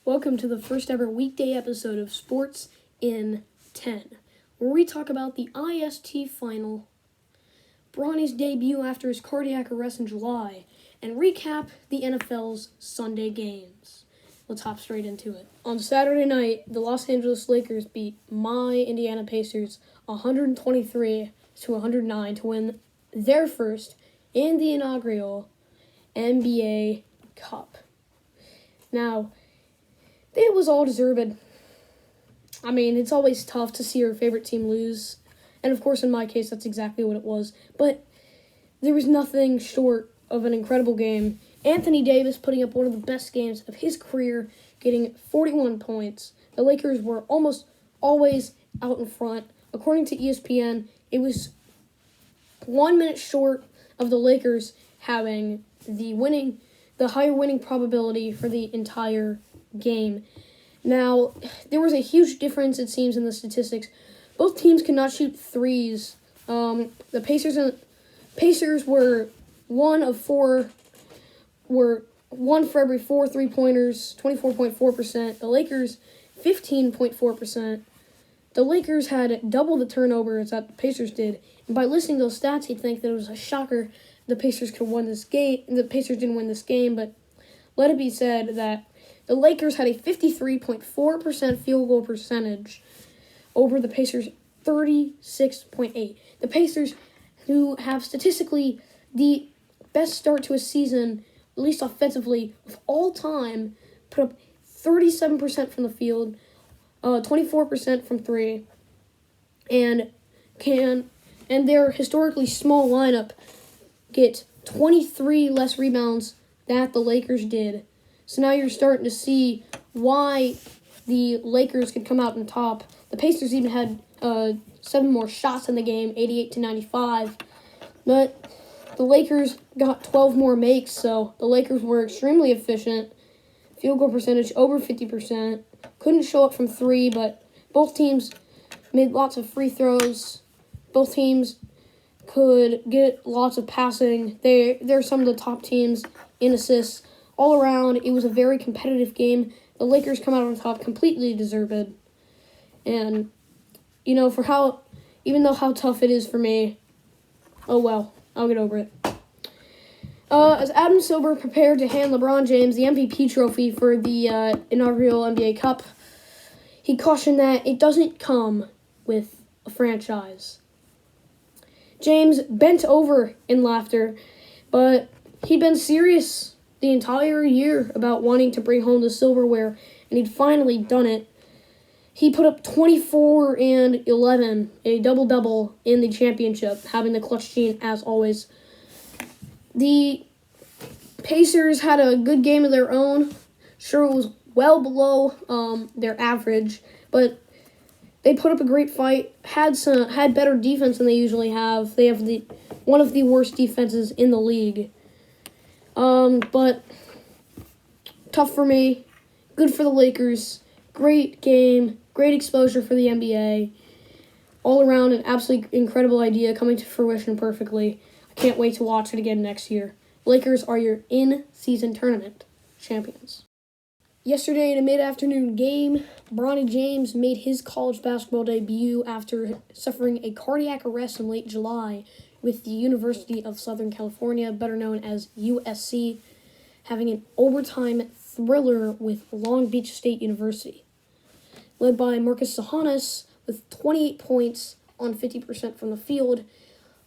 Welcome to the first ever weekday episode of Sports in 10, where we talk about the IST final, Bronny's debut after his cardiac arrest in July, and recap the NFL's Sunday games. Let's hop straight into it. On Saturday night, the Los Angeles Lakers beat my Indiana Pacers 123-109 to win their first and the inaugural NBA Cup. Now, it was all deserved. I mean, it's always tough to see your favorite team lose. And of course, in my case, that's exactly what it was. But there was nothing short of an incredible game. Anthony Davis putting up one of the best games of his career, getting 41 points. The Lakers were almost always out in front. According to ESPN, it was 1 minute short of the Lakers having the higher winning probability for the entire game. Now, there was a huge difference, it seems, in the statistics. Both teams could not shoot threes. The Pacers were one for every 4 3-pointers, 24.4%. The Lakers, 15.4%. The Lakers had double the turnovers that the Pacers did. And by listening to those stats, you'd think that it was a shocker the Pacers could win this game. The Pacers didn't win this game, but let it be said that the Lakers had a 53.4% field goal percentage over the Pacers' 36.8%. The Pacers, who have statistically the best start to a season, at least offensively, of all time, put up 37% from the field, 24% from three, and their historically small lineup get 23 less rebounds than the Lakers did. So now you're starting to see why the Lakers could come out on top. The Pacers even had 7 more shots in the game, 88-95. But the Lakers got 12 more makes, so the Lakers were extremely efficient. Field goal percentage over 50%. Couldn't show up from 3, but both teams made lots of free throws. Both teams could get lots of passing. They're some of the top teams in assists. All around, it was a very competitive game. The Lakers come out on top, completely deserved. And, even though how tough it is for me, oh well, I'll get over it. As Adam Silver prepared to hand LeBron James the MVP trophy for the inaugural NBA Cup, he cautioned that it doesn't come with a franchise. James bent over in laughter, but he'd been serious the entire year about wanting to bring home the silverware, and he'd finally done it. He put up 24 and 11, a double-double in the championship, having the clutch gene as always. The Pacers had a good game of their own. Sure, it was well below their average, but they put up a great fight, had better defense than they usually have. They have one of the worst defenses in the league. But tough for me. Good for the Lakers. Great game. Great exposure for the NBA. All around an absolutely incredible idea coming to fruition perfectly. I can't wait to watch it again next year. Lakers are your in-season tournament champions. Yesterday in a mid-afternoon game, Bronny James made his college basketball debut after suffering a cardiac arrest in late July with the University of Southern California, better known as USC, having an overtime thriller with Long Beach State University. Led by Marcus Sahanis with 28 points on 50% from the field,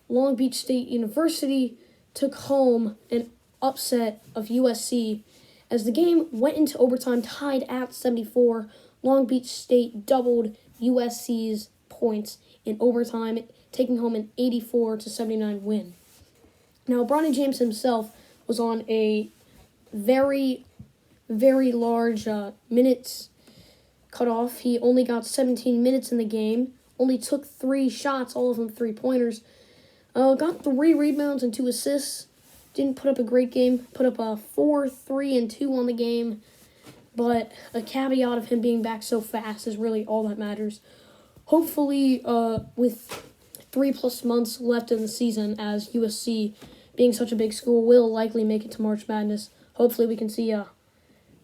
Long Beach State University took home an upset of USC. As the game went into overtime tied at 74, Long Beach State doubled USC's points in overtime, taking home an 84-79 win. Now, Bronny James himself was on a very, very large minutes cutoff. He only got 17 minutes in the game, only took 3 shots, all of them 3-pointers. Got 3 rebounds and 2 assists. Didn't put up a great game. Put up a 4, 3, and 2 on the game. But a caveat of him being back so fast is really all that matters. Hopefully, with 3+ months left in the season, as USC, being such a big school, will likely make it to March Madness. Hopefully we can see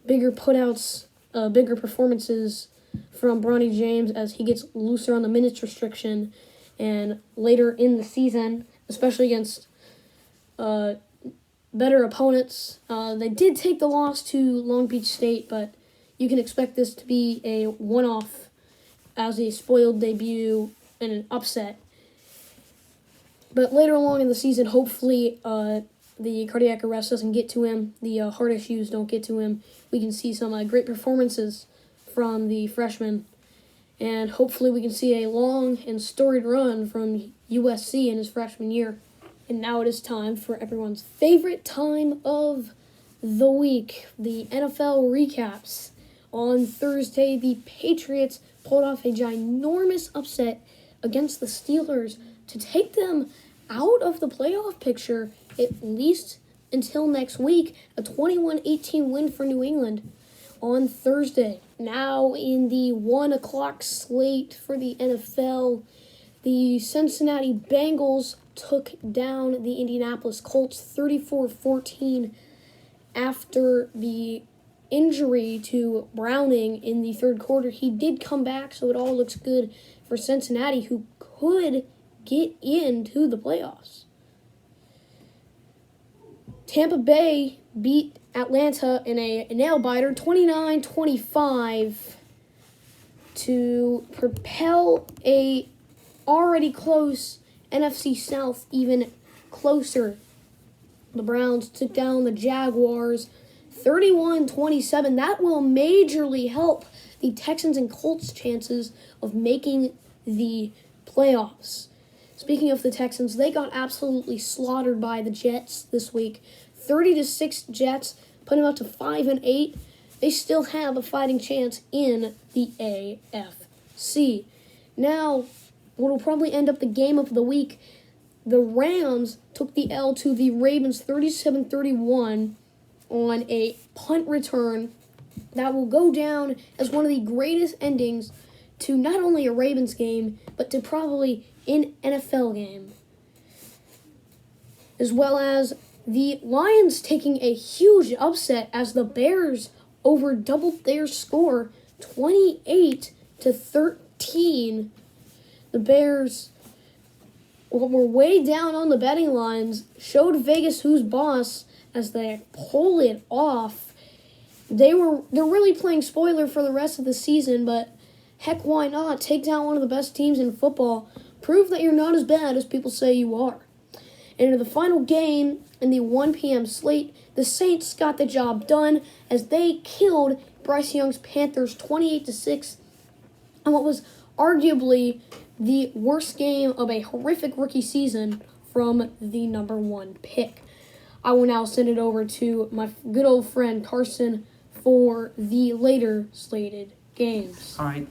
bigger putouts bigger performances from Bronny James as he gets looser on the minutes restriction, and later in the season, especially against better opponents. They did take the loss to Long Beach State, but you can expect this to be a one-off as a spoiled debut and an upset. But later along in the season, hopefully the cardiac arrest doesn't get to him, the heart issues don't get to him. We can see some great performances from the freshman, and hopefully we can see a long and storied run from USC in his freshman year. And now it is time for everyone's favorite time of the week, the NFL recaps. On Thursday, the Patriots pulled off a ginormous upset against the Steelers to take them out of the playoff picture, at least until next week, a 21-18 win for New England on Thursday. Now in the 1 o'clock slate for the NFL, the Cincinnati Bengals took down the Indianapolis Colts 34-14 after the injury to Browning in the third quarter. He did come back, so it all looks good for Cincinnati, who could get into the playoffs. Tampa Bay beat Atlanta in a nail-biter 29-25 to propel a already close NFC South even closer. The Browns took down the Jaguars 31-27. That will majorly help the Texans and Colts' chances of making the playoffs. Speaking of the Texans, they got absolutely slaughtered by the Jets this week. 30-6 Jets, putting them up to 5-8. They still have a fighting chance in the AFC. Now, what will probably end up the game of the week, the Rams took the L to the Ravens 37-31 on a punt return that will go down as one of the greatest endings to not only a Ravens game, but to probably an NFL game. As well as the Lions taking a huge upset as the Bears over doubled their score 28-13. The Bears were way down on the betting lines, showed Vegas who's boss as they pull it off. They're really playing spoiler for the rest of the season, but heck, why not? Take down one of the best teams in football. Prove that you're not as bad as people say you are. And in the final game in the 1 p.m. slate, the Saints got the job done as they killed Bryce Young's Panthers 28-6 on what was arguably the worst game of a horrific rookie season from the number 1 pick. I will now send it over to my good old friend Carson for the later slated games. All right,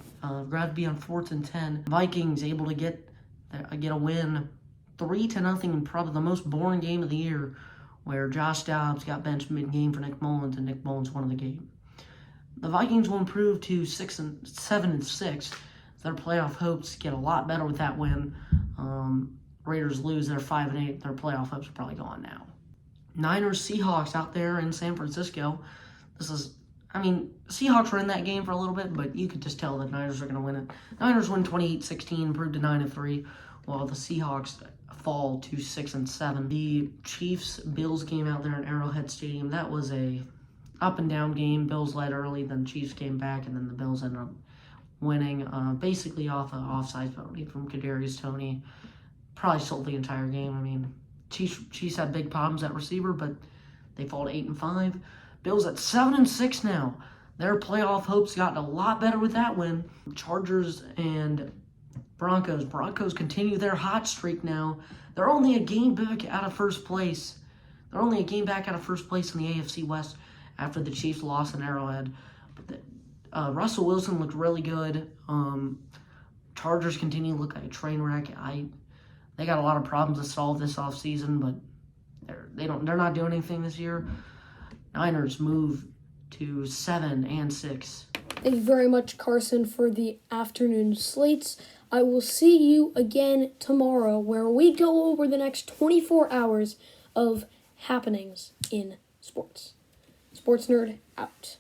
glad to be on 4th and 10. Vikings able to get a win 3-0 in probably the most boring game of the year, where Josh Dobbs got benched mid-game for Nick Mullins, and Nick Mullins won the game. The Vikings will improve to 7-6. Their playoff hopes get a lot better with that win. Raiders lose, they're 5-8. Their playoff hopes are probably gone now. Niners Seahawks out there in San Francisco. Seahawks were in that game for a little bit, but you could just tell the Niners are going to win it. Niners win 28-16, improved to 9-3, while the Seahawks fall to 6-7. The Chiefs-Bills game out there in Arrowhead Stadium, that was a up-and-down game. Bills led early, then Chiefs came back, and then the Bills ended up winning, basically off an offside penalty from Kadarius Toney. Probably sold the entire game. Chiefs had big problems at receiver, but they fall to 8-5. Bills at 7-6 now. Their playoff hopes gotten a lot better with that win. Chargers and Broncos. Broncos continue their hot streak now. They're only a game back out of first place. They're only a game back out of first place in the AFC West after the Chiefs lost in Arrowhead. Russell Wilson looked really good. Chargers continue to look like a train wreck. They got a lot of problems to solve this offseason, but they're not doing anything this year. Niners move to 7-6. Thank you very much, Carson, for the afternoon slates. I will see you again tomorrow, where we go over the next 24 hours of happenings in sports. Sports Nerd out.